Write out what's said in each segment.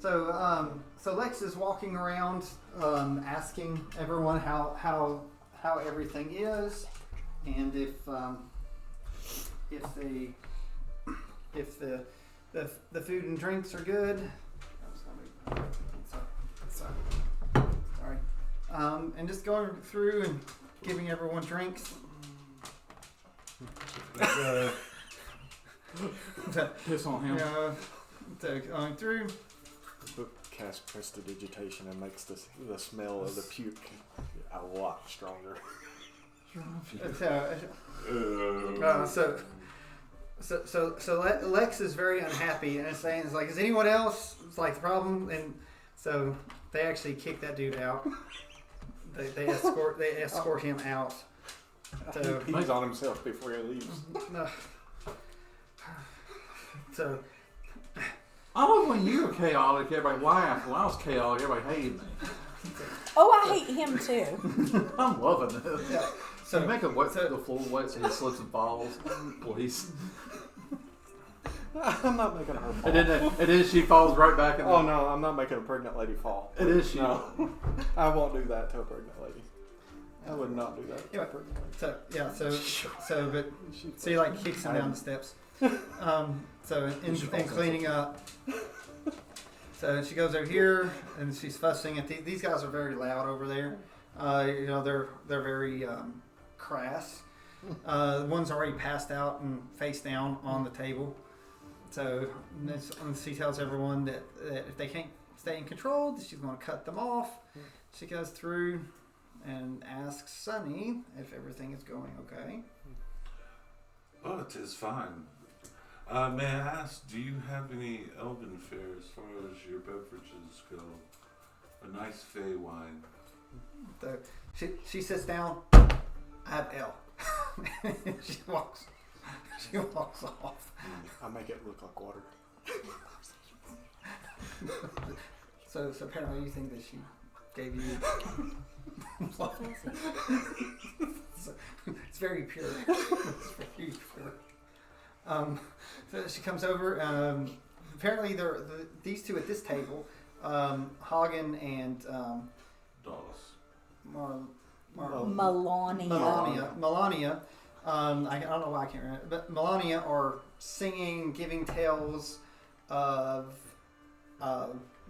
So Lex is walking around, asking everyone how everything is, and if the food and drinks are good. Sorry. And just going through and giving everyone drinks. Piss on him. Going through. The book casts prestidigitation and makes the smell of the puke a lot stronger. So Lex is very unhappy and is saying, "It's like, is anyone else? It's like the problem." And so they actually kick that dude out. They escort him out. So He's on himself before he leaves. So I love when you were chaotic, everybody laughed. When I was chaotic, everybody hated me. Oh, I hate him too. I'm loving this. yeah. So make him wet the floor wet so he slips and falls, please. I'm not making her fall. And then she falls right back in the... Oh no, I'm not making a pregnant lady fall. It is she. No. I won't do that to a pregnant lady. I would not do that to a pregnant lady. So he like kicks him down the steps. In cleaning up. So she goes over here and she's fussing at these guys are very loud over there. They're very crass. One's already passed out and face down on the table. So she tells everyone that if they can't stay in control, she's going to cut them off. She goes through and asks Sunny if everything is going okay. Oh, it is fine. May I ask, do you have any elven fare as far as your beverages go? A nice fey wine. She sits down. I have ale. she walks off. I make it look like water. So apparently you think that she gave you. It's very pure. It's very pure. So she comes over. Apparently these two at this table, Hagen and Dallas. Melania. I don't know why I can't remember, but Melania are singing, giving tales of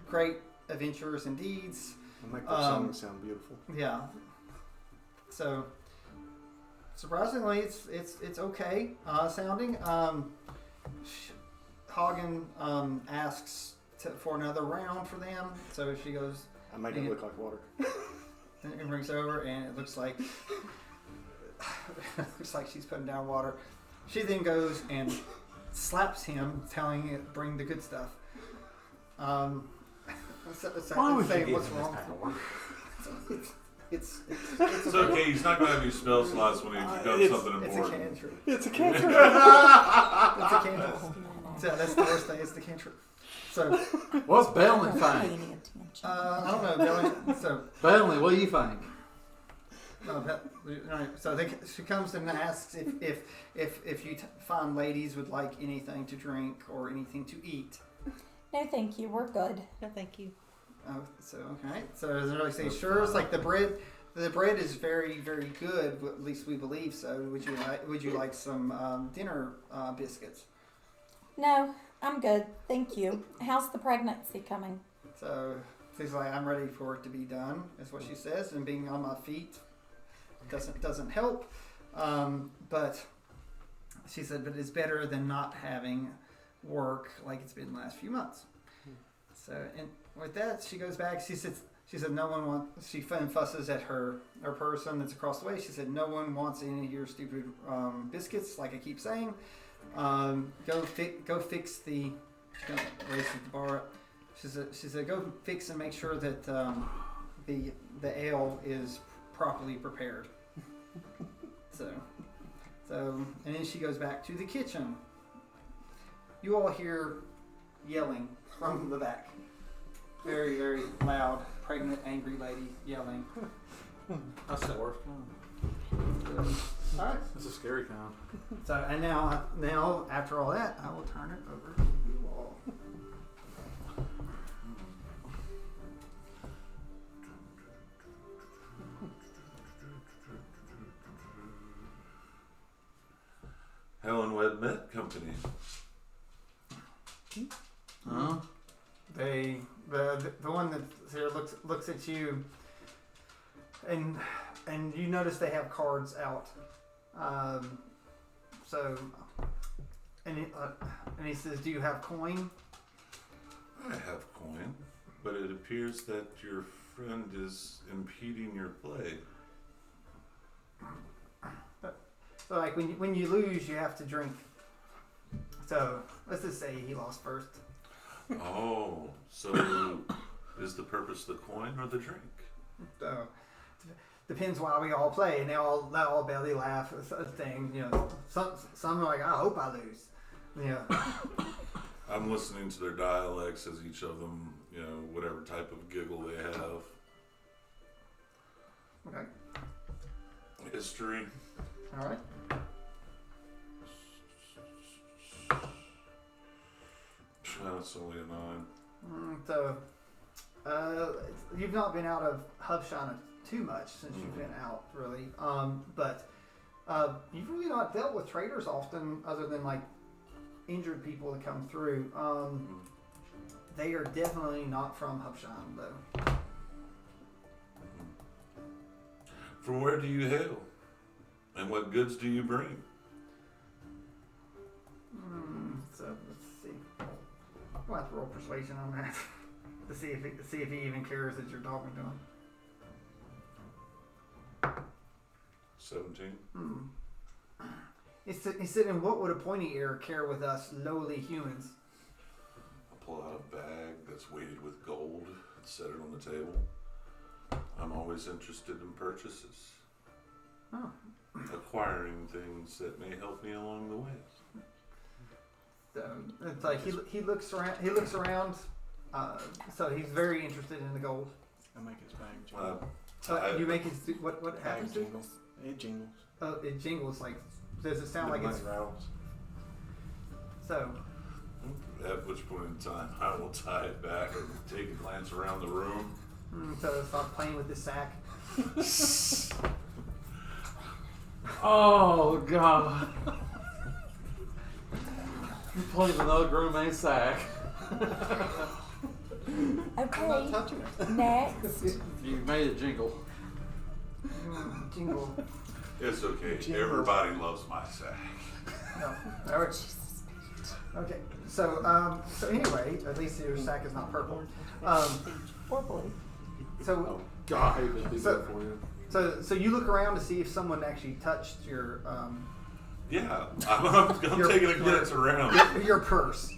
great adventures and deeds. I make their songs sound beautiful. Yeah. So surprisingly, it's okay sounding. Hagen asks for another round for them, so she goes. I make it look like water. And brings over, and it looks like she's putting down water. She then goes and slaps him, telling it bring the good stuff. Why would saying you what's give wrong? It's okay. He's not going to have any spell slots when he's done something important. It's a cantrip. It's a cantrip. So that's the worst thing. It's the cantrip. So what's Bellamy think? I don't know, Bellamy. So Bellamy, what do you think? So she comes and asks if you find ladies would like anything to drink or anything to eat. No, thank you. We're good. No, thank you. Oh, so okay. So they say sure. It's like the bread. The bread is very, very good. At least we believe so. Would you like some dinner biscuits? No, I'm good. Thank you. How's the pregnancy coming? So she's like, I'm ready for it to be done. Is what she says, and being on my feet doesn't help. But she said, but it's better than not having work like it's been the last few months. So, and with that, she goes back. She said no one wants. She fusses at her person that's across the way. She said no one wants any of your stupid biscuits. Like I keep saying, go fix the. She's gonna raise the bar up. She said go fix and make sure that the ale is properly prepared. So and then she goes back to the kitchen. You all hear yelling from the back. Very, very loud, pregnant, angry lady yelling. That's the worst kind. All right. That's a scary kind. So, and now after all that, I will turn it over to you all. company? Huh? The one that's here looks at you, and you notice they have cards out. So, and he says, "Do you have coin?" I have coin, but it appears that your friend is impeding your play. So, like when you lose, you have to drink. So let's just say he lost first. Oh, so is the purpose the coin or the drink? So depends why we all play, and they all belly laugh at a thing. You know, some are like, "I hope I lose." I'm listening to their dialects as each of them, whatever type of giggle they have. Okay. History. All right. That's only a 9. So you've not been out of Hubshana too much since you've been out, really. But you've really not dealt with traders often, other than like injured people that come through. They are definitely not from Hubshan, though. From where do you hail? And what goods do you bring? So let's see. We'll have to roll persuasion on that to see if he even cares that you're talking to him. 17. He said, "And what would a pointy ear care with us lowly humans?" I pull out a bag that's weighted with gold and set it on the table. I'm always interested in purchases. Oh. Acquiring things that may help me along the way. So it's like he looks around. He looks around. So he's very interested in the gold. I make his bag jingle. You make his what happens to it? Jingles. It jingles. Oh, it jingles. Like, does it sound like it's rattles? so? At which point in time, I will tie it back and take a glance around the room. So stop playing with this sack. Oh God! You played with another gourmet sack. Okay, Touching it. next. You made it jingle. Jingle. It's okay. Jingle. Everybody loves my sack. No. All right. Okay. So so anyway, at least your sack is not purple. Or blue. So God, I hate this big So- for you. so you look around to see if someone actually touched your Yeah, I'm taking a glance around. your purse.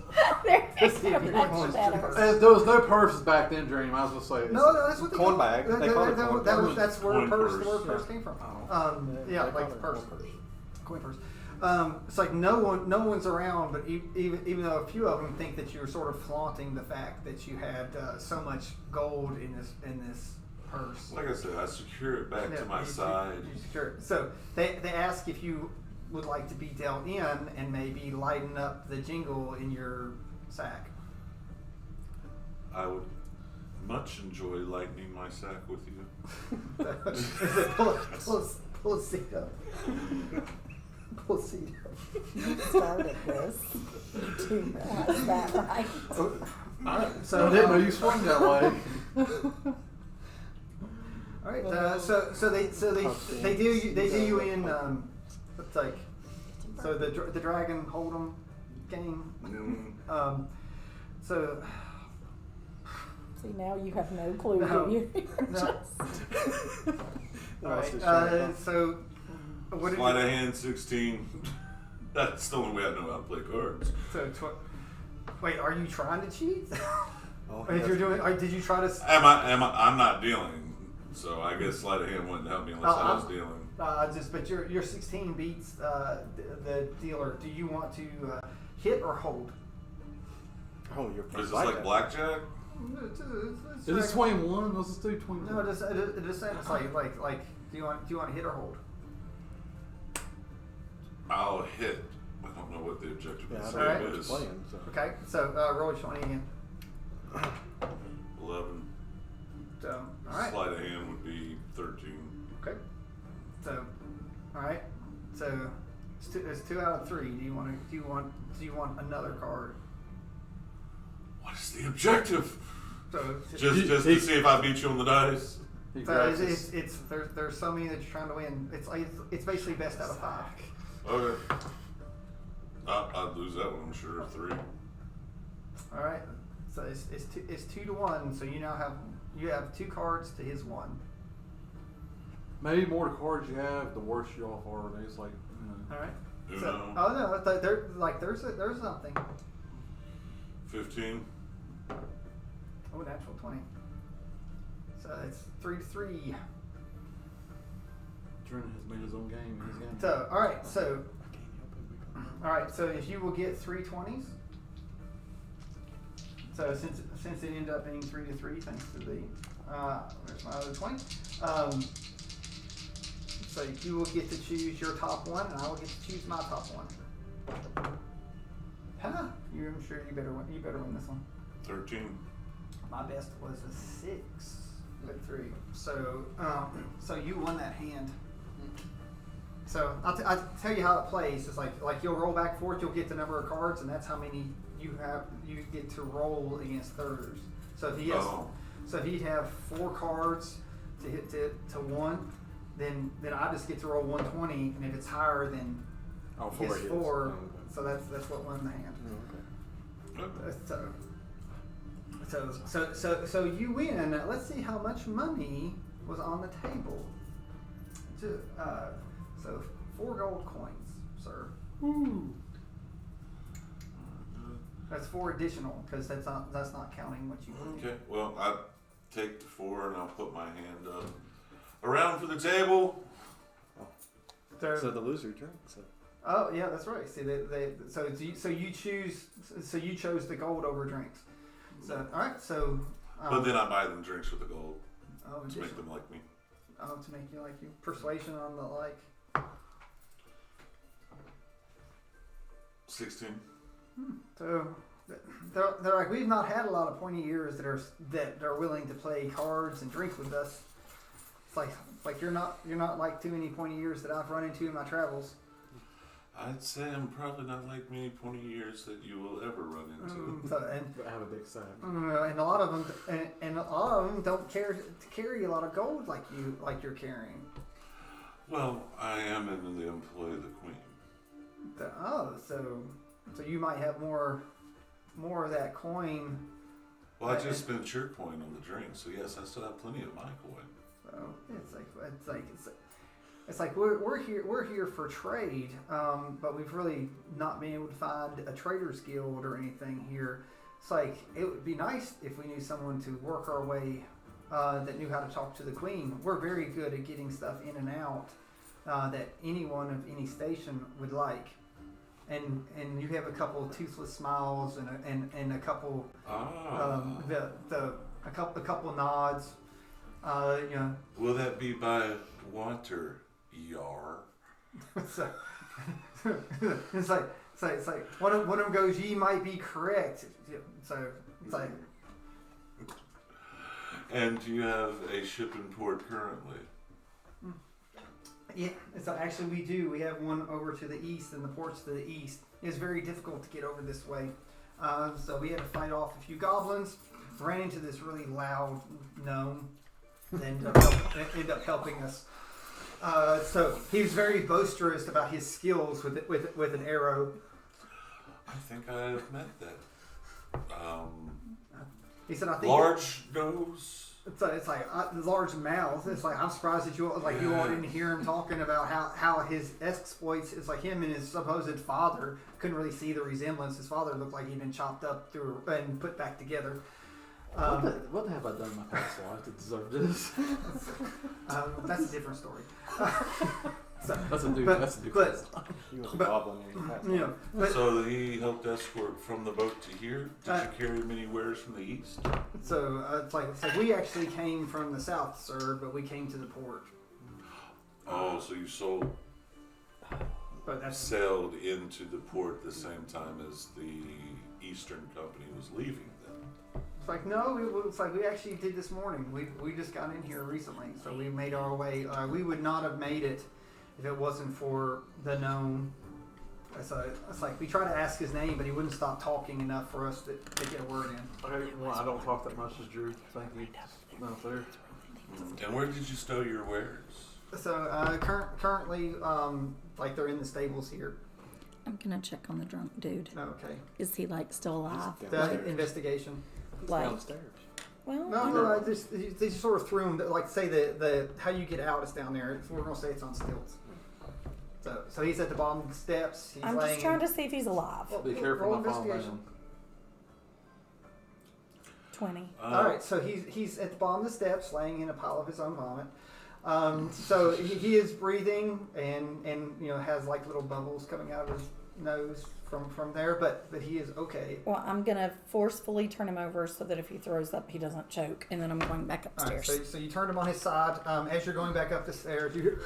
There's See if you much want better. your There was no purses back then, Dream. I was gonna say. No, that's what they Coin call bag. That, They call it coin bag. that's where Coin purse. The purse. word purse came from. Yeah, They like call it purse. coin purse. Coin purse. It's like no one's around, but even though a few of them think that you're sort of flaunting the fact that you had so much gold in this purse. Like I said, I secure it back to Yeah, my you side. secure it. So they ask if you would like to be dealt in and maybe lighten up the jingle in your sack. I would much enjoy lightening my sack with you. pull a seat up. Pull a seat up. You started this. You do realize that, right? All right. So I didn't know you swung that way. All right. So they do you in it's like so the dragon hold'em game. So See, now you have no clue, No. do you? No. All right. Lost his train of thought. So what did Sleight of you, hand 16. That's the only way I know how to play cards. so wait, are you trying to cheat? Oh, Or if you're doing, or did you try to? I'm not dealing, so I guess sleight of hand wouldn't help me unless I was dealing. But your 16 beats the dealer. Do you want to hit or hold? Oh, you're Is this like blackjack? Is this 21? Let's just do 21. No, it just sounds like do you want to hit or hold? I'll hit. I don't know what the objective Yeah, I is. don't know Alright. what you're playing. So. Okay, so roll your 20 again. 11. So all right. Sleight of hand would be 13. Okay. So all right. So it's 2 out of 3. Do you want another card? What is the objective? So Just to see if I beat you on the dice. there's so many that you're trying to win. It's basically best out of 5. Okay. I'd lose that one, I'm sure. 3. All right. So it's 2 to 1. So you now have 2 cards to his 1. Maybe more cards you have, the worse you off are. It's like, All right. Uno. So, there's something. 15. Oh, natural 20. So it's 3 to 3. Jordan has made his own game. His game. So all right. So if you will get 3 20s. So since it ended up being 3 to 3, thanks to the where's my other 20? So you will get to choose your top 1, and I will get to choose my top 1. Huh? I'm sure you better win. You better win this one. 13. My best was a 6 with 3. So so you won that hand. So I'll tell you how it plays. It's like you'll roll back forth. You'll get the number of cards, and that's how many you have. You get to roll against others. So if he has, so if he'd have 4 cards to hit to 1, then I just get to roll 120, and if it's higher than his 4, so that's what won the hand. So you win. Now, let's see how much money was on the table. So 4 gold coins, sir. Woo. That's 4 additional, because that's not counting what you win. Okay, well, I take the 4 and I'll put my hand up. Around for the table. So the loser drinks it. Oh yeah, that's right. See, so you chose the gold over drinks. So all right, so. But then I buy them drinks with the gold to make them like me. Oh, to make you like you. Persuasion on the like. 16. So they're like, we've not had a lot of pointy ears that are willing to play cards and drink with us. It's like you're not like too many pointy ears that I've run into in my travels. I'd say I'm probably not like many 20 years that you will ever run into. But have a big sack. And a lot of them don't carry a lot of gold like you're carrying. Well, I am in the employ of the queen. So you might have more of that coin. Well, I just spent your coin on the drink, so yes, I still have plenty of my coin. So it's like we're here for trade, but we've really not been able to find a traders guild or anything here. It's like it would be nice if we knew someone to work our way that knew how to talk to the queen. We're very good at getting stuff in and out that anyone of any station would like. And you have a couple of toothless smiles and a couple a couple nods. Will that be by water, yar? So, it's like one of them goes, "Ye might be correct." So it's like. And do you have a ship in port currently? Yeah, so actually we do. We have one over to the east, and the port's to the east. It's very difficult to get over this way. So we had to fight off a few goblins, ran into this really loud gnome, and ended up helping us. So he was very boisterous about his skills with an arrow. I think I have met that. He said, "I think large nose." It's like large mouth. It's like I'm surprised that you all didn't hear him talking about how his exploits. It's like him and his supposed father couldn't really see the resemblance. His father looked like he'd been chopped up through and put back together. What have I done in my past life to deserve this? That's a different story. That's a new But He was a goblin in your past life. So he helped escort from the boat to here. Did you carry many wares from the east? So it's like we actually came from the south, sir, but we came to the port. Oh, so you But sailed into the port the same time as the Eastern Company was leaving. Then it's like no, it's like we actually did this morning. We just got in here recently, so we made our way. We would not have made it if it wasn't for the gnome So it's like we try to ask his name, but he wouldn't stop talking enough for us to get a word in. Okay, well, I don't talk that much as Drew. Thank you. Not there. And where did you stow your wares? So currently, like they're in the stables here. I'm gonna check on the drunk dude. Okay. Is he like still alive? The investigation. Like, Downstairs. well, No, they just sort of threw him. Like say the how you get out is down there. So we're gonna say it's on stilts. So he's at the bottom of the steps. He's I'm laying just trying to see if he's alive. Be careful roll not falling investigation. down. 20. All right, so he's at the bottom of the steps, laying in a pile of his own vomit. So he is breathing and has like little bubbles coming out of his nose from there, but he is okay. Well, I'm gonna forcefully turn him over so that if he throws up, he doesn't choke, and then I'm going back All right, upstairs. so you turned him on his side. As you're going back up the stairs, you hear.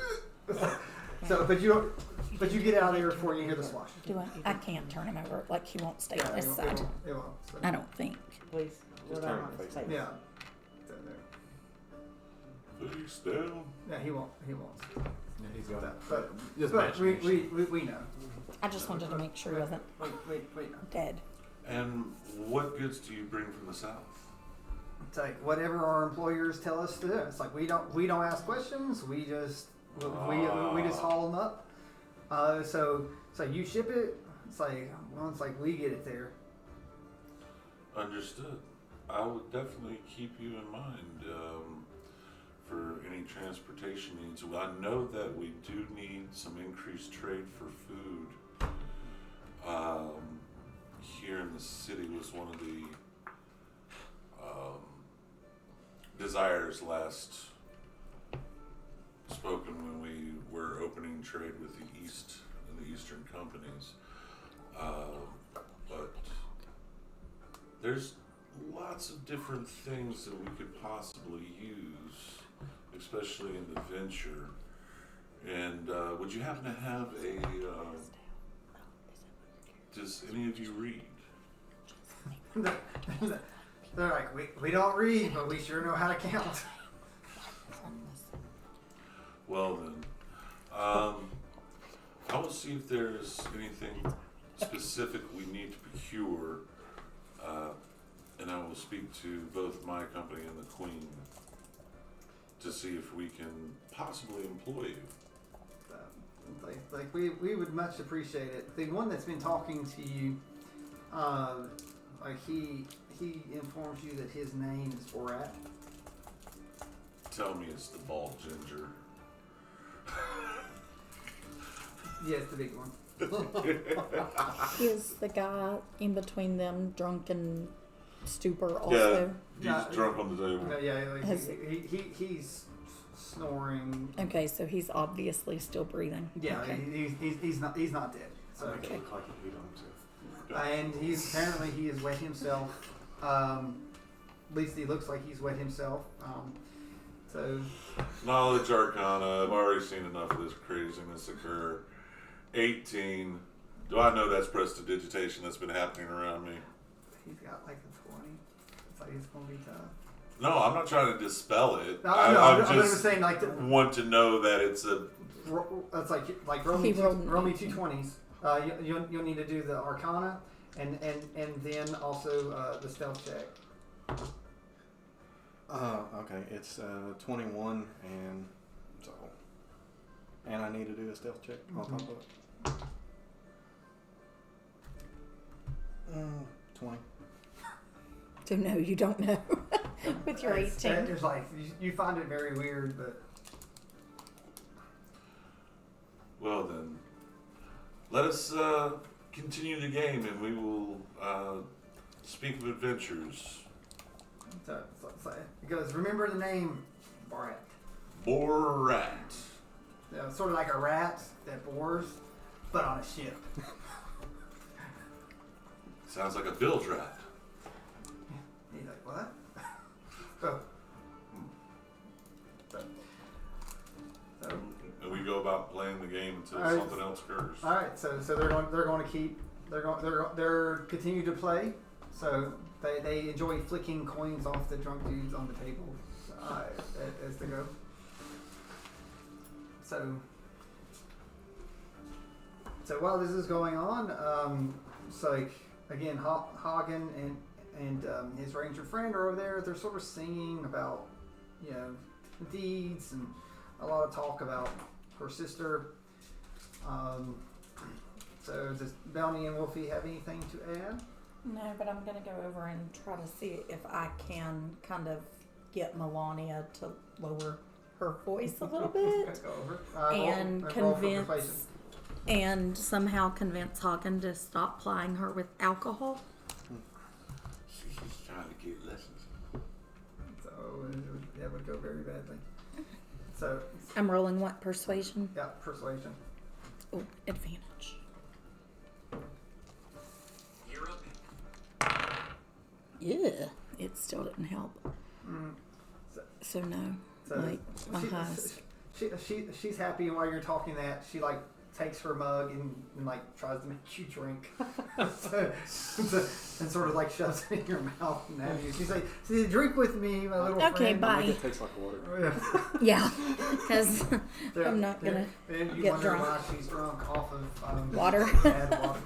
But you get out of there before you hear the slosh. Do I? I can't turn him over. Like he won't stay on it this won't- side. It won't. So, I don't think. Please. Just Put turn it on it his face face. yeah. So there. Face down. Yeah, he won't. Yeah, he's got it. But Just we imagination. know. I just wanted to make sure he wasn't Wait. dead. And what goods do you bring from the south? It's like whatever our employers tell us to do. It's like we don't ask questions. We just haul them up. So you ship it. It's like we get it there. Understood. I would definitely keep you in mind for any transportation needs. I know that we do need some increased trade for food. Here in the city was one of the desires last spoken when we were opening trade with the East and the Eastern companies. But there's lots of different things that we could possibly use, especially in the venture. And would you happen to have a? Does any of you read? They're like we don't read, but we sure know how to count. Well then, I will see if there's anything specific we need to procure, and I will speak to both my company and the Queen to see if we can possibly employ you. Like we would much appreciate it. The one that's been talking to you, like he informs you that his name is Borat. Tell me it's the bald ginger. Yeah, it's the big one. Is the guy in between them drunk and stupor also? Yeah, he's drunk on the table. Like Has- he's snoring. Okay, so he's obviously still breathing. Yeah, Okay. he's not dead. So. Make it look like he beat on himself. And he's apparently he has wet himself. At least he looks like he's wet himself. So Knowledge Arcana. I've already seen enough of this craziness occur. 18. Do I know that's prestidigitation that's been happening around me? he's got like a 20. It's like it's gonna be tough. No, I'm not trying to dispel it. No, I'm I'm just saying like want to know that it's a. it's like roll He me rolled roll me an 2 20s. You'll need to do the Arcana and then also the stealth check. Okay, it's 21, and so, and I need to do a stealth check on top of it. 20. So no, you don't know. With your 18. It's like you find it very weird, but Well then, let us continue the game, and we will speak of adventures. so it goes. Remember the name, Borat. Borat. Yeah, sort of like a rat that bores, but on a ship. Sounds like a bilge rat. He's like, what? So, And we go about playing the game until All right. something else occurs. all right. So they're continue to play. So they enjoy flicking coins off the drunk dudes on the table as they go. So while this is going on, it's like again, Hagen and his ranger friend are over there. They're sort of singing about, you know, deeds and a lot of talk about her sister. So does Bounty and Wolfie have anything to add? No, but I'm gonna go over and try to see if I can kind of get Melania to lower her voice a little bit Go over. and roll for persuasion. convince and somehow convince Hagen to stop plying her with alcohol. She's trying to get lessons. So that would go very badly. So I'm rolling what? Persuasion? yeah, persuasion. Oh, advantage. You're up. Yeah, it still didn't help. Mm. So no, So like my highest. she's happy, and while you're talking that, she like takes her mug and like tries to make you drink. and sort of like shoves it in your mouth and have you. She's like, "See, drink with me, my little Okay, friend." bye. Make it taste like water. Yeah, because Yeah. I'm not gonna And you get wonder drunk. why she's drunk off of Water. bad water.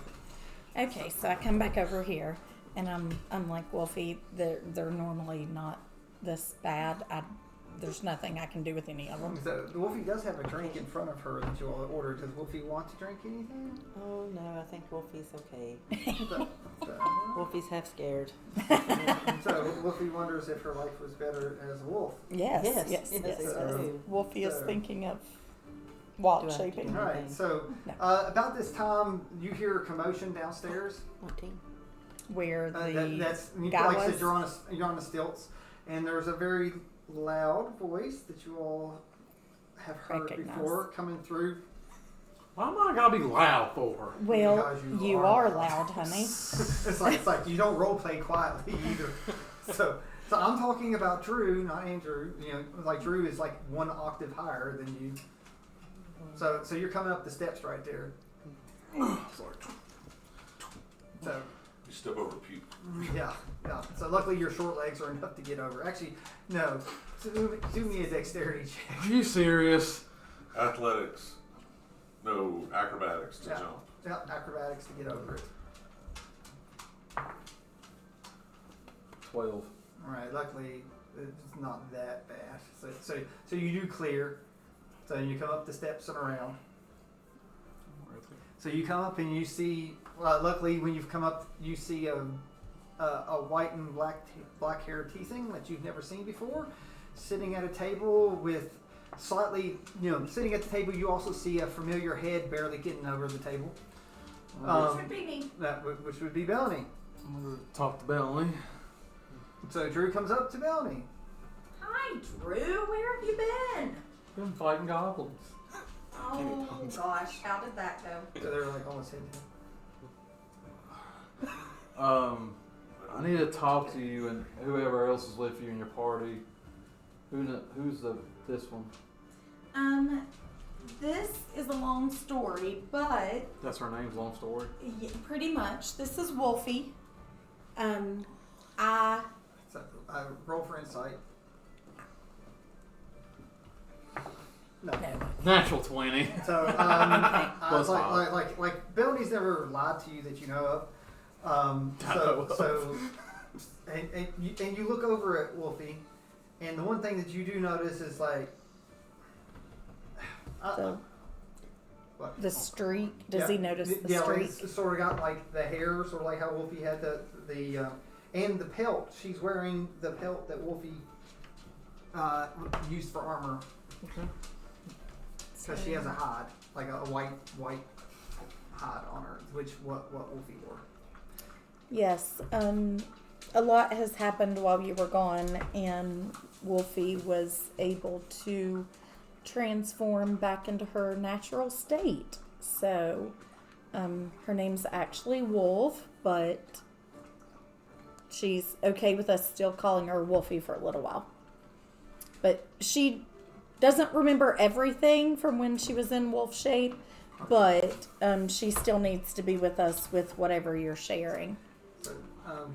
Okay, so I come back over here, and I'm like, Wolfie, they're normally not this bad. There's nothing I can do with any of them. So Wolfie does have a drink in front of her that you all ordered. Does Wolfie want to drink anything? Oh no, I think Wolfie's okay. So, Wolfie's half scared. so Wolfie wonders if her life was better as a wolf. Yes, Yes, yes, yes, yes. yes, I do. Wolfie is So- thinking of Do wild I have to shaping. do All right. anything? So No. about this time, you hear a commotion downstairs. 14. Where the That's you, guy like I said, was? you're on the stilts, and there's a very loud voice that you all have heard Recognize. before coming through. Why am I gotta be loud for? well, Because you are loud, honey. It's like you don't role play quietly either. So I'm talking about Drew, not Andrew. You know, like Drew is like one octave higher than you. So you're coming up the steps right there. So You step over puke. yeah. So luckily your short legs are enough to get over. Actually, no. Do me a dexterity check. Are you serious? Athletics. No, acrobatics to Yeah. jump. Yeah, acrobatics to get over it. 12. All right. Luckily, it's not that bad. So you do clear. So you come up the steps and around. So you come up and you see. Luckily, when you've come up, you see a white and black hair teasing that you've never seen before, sitting at a table with slightly, sitting at the table. You also see a familiar head barely getting over the table. Which would be me. Which would be Belny. I'm gonna talk to Bentley. So Drew comes up to Belny. Hi, Drew. Where have you been? Been fighting goblins. Oh gosh, how did that go? So they're like almost head to head. I need to talk to you and whoever else is with you in your party. Who's this one? This is a long story, but That's her name's long story. pretty much. This is Wolfie. So roll for insight. No. Natural 20. So Plus like Belny's never lied to you that you know of. And you look over at Wolfie, and the one thing that you do notice is like. What? The streak. Does he notice the yeah, streak? like it's sort of got like the hair, sort of like how Wolfie had the and the pelt. She's wearing the pelt that Wolfie used for armor. Okay. Because she has a hide, like a white hide on her, which what Wolfie wore. Yes. A lot has happened while you were gone, and Wolfie was able to transform back into her natural state. So, her name's actually Wolf, but she's okay with us still calling her Wolfie for a little while. But she doesn't remember everything from when she was in wolf shape, but she still needs to be with us with whatever you're sharing. So,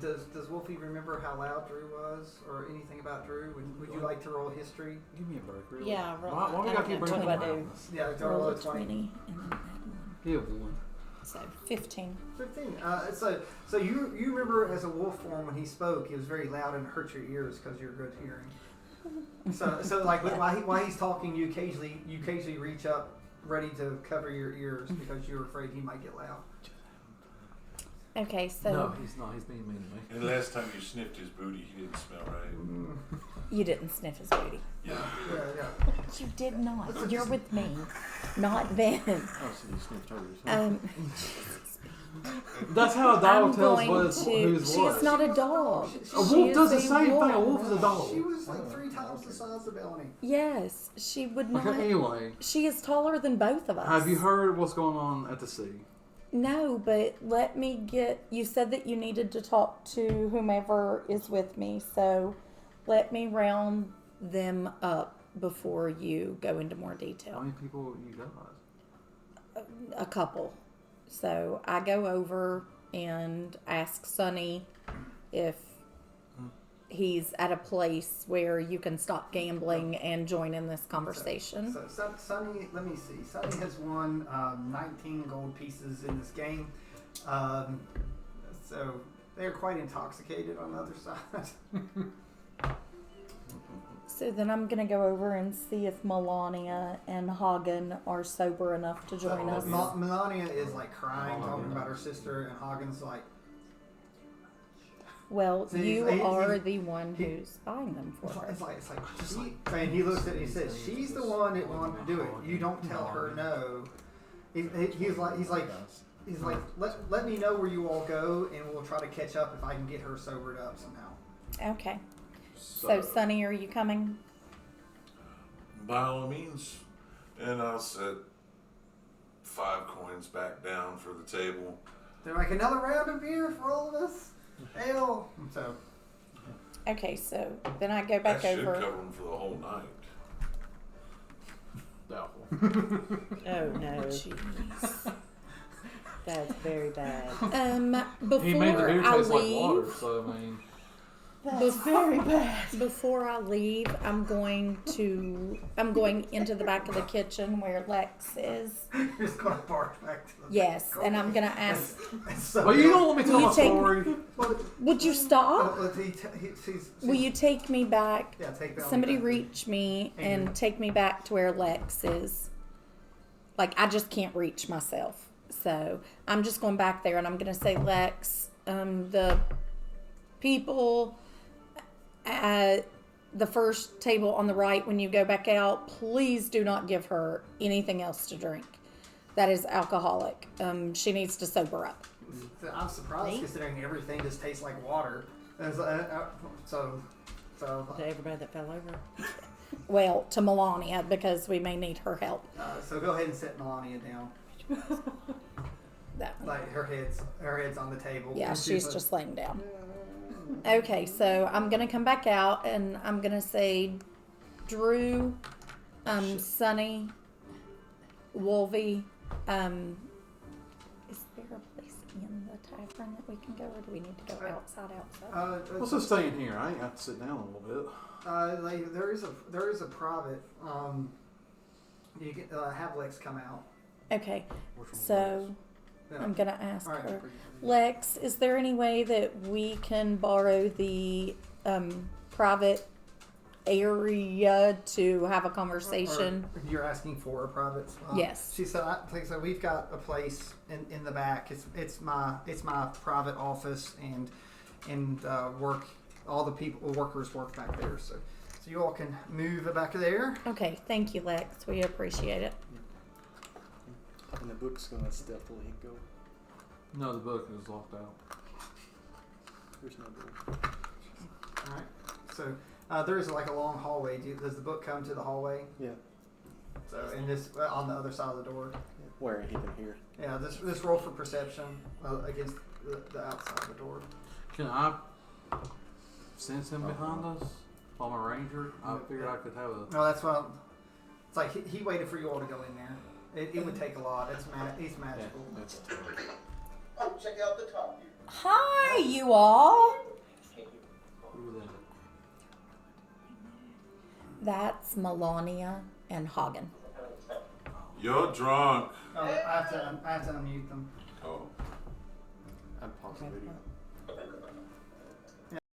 does Wolfie remember how loud Drew was, or anything about Drew? Would you like to roll history? Give me a break, really. Yeah, roll. Why we I gotta don't keep know bringing what it I up? do. Yeah, Roll roll a a 20. 20 and then add 1. Give one. So 15. 15. So you remember as a wolf form when he spoke, he was very loud and hurt your ears because you're good hearing. So like while he's talking, you occasionally reach up, ready to cover your ears because you're afraid he might get loud. Okay, so No, he's not. He's being mean to me. And last time you sniffed his booty, he didn't smell right. you didn't sniff his booty. Yeah. Yeah. You did not. You're with me, not Ben. Oh, so you sniffed hers. That's how a dog tells who's She what. is not a dog. A wolf does the same thing. A wolf is a dog. She was like 3 times the size of Melanie. Yes, she would not. Okay, anyway, She is taller than both of us. have you heard what's going on at the sea? No, but let me get. You said that you needed to talk to whomever is with me, so let me round them up before you go into more How detail. many people you got? A couple. So I go over and ask Sonny if he's at a place where you can stop gambling and join in this conversation. So Sonny, let me see. Sonny has won 19 gold pieces in this game. So they're quite intoxicated on the other side. So then I'm going to go over and see if Melania and Hagen are sober enough to join us. Melania is like crying, talking about her sister, and Hagen's like, Well, See, you he- are the one who's buying them for her. it's like she, and he looks at it and he says, she's the one that wanted to do it. You don't tell her no. He's like, let me know where you all go, and we'll try to catch up if I can get her sobered up somehow. Okay. So, Sonny, are you coming? By all means. And I'll set 5 coins back down for the table. They're like, another round of beer for all of us? Ale. So, Okay, so then I go back That should over. cover them for the whole night. Doubtful. Oh no, Jeez. that's very bad. He made the Before beer I taste like leave, water, so I mean, That's very bad. before I leave, I'm going into the back of the kitchen where Lex is. you're just going to barge back to the Yes, and I'm gonna ask. So, well, you don't let me tell You my take- story. Would you stop? she's, Will you take me back? Yeah, take that. Somebody reach me and take me back to where Lex is. Like, I just can't reach myself. So I'm just going back there and I'm going to say, Lex, the people at the first table on the right, when you go back out, please do not give her anything else to drink. That is alcoholic. She needs to sober up. I'm surprised Me? considering everything just tastes like water. So. To everybody that fell over. Well, to Melania, because we may need her help. So go ahead and set Melania down. That Like her head's on the table. Yeah, And she's just laying down. Okay, so I'm gonna come back out and I'm gonna say, Drew, Sonny, Wolvie, is there a place in the tavern that we can go, or do we need to go outside? Let's just stay in here. I ain't have to sit down a little bit. Like there is a private. You can have Lex come out. Okay, Which one so Yeah. I'm gonna ask All right. her. Lex, is there any way that we can borrow the private area to have a conversation? Or you're asking for a private spot. Yes. She said, like I said, we've got a place in the back. It's my private office and work. All the workers work back there. So you all can move back there. Okay, thank you, Lex. We appreciate it. And the book's gonna stealthily go. No, the book is locked out. There's no door. All right. So there is like a long hallway. Does the book come to the hallway? Yeah. So and this on the other side of the door. Where he can hear. Yeah. This roll for perception against the outside of the door. Can I sense him behind us? If I'm a ranger, I figured I could have a. No, that's why. It's like he waited for you all to go in there. It would take a lot. He's magical. Oh, check out the top view. Hi, you all. Who was that? That's Melania and Hagen. You're drunk. Oh, I have to unmute them. the video.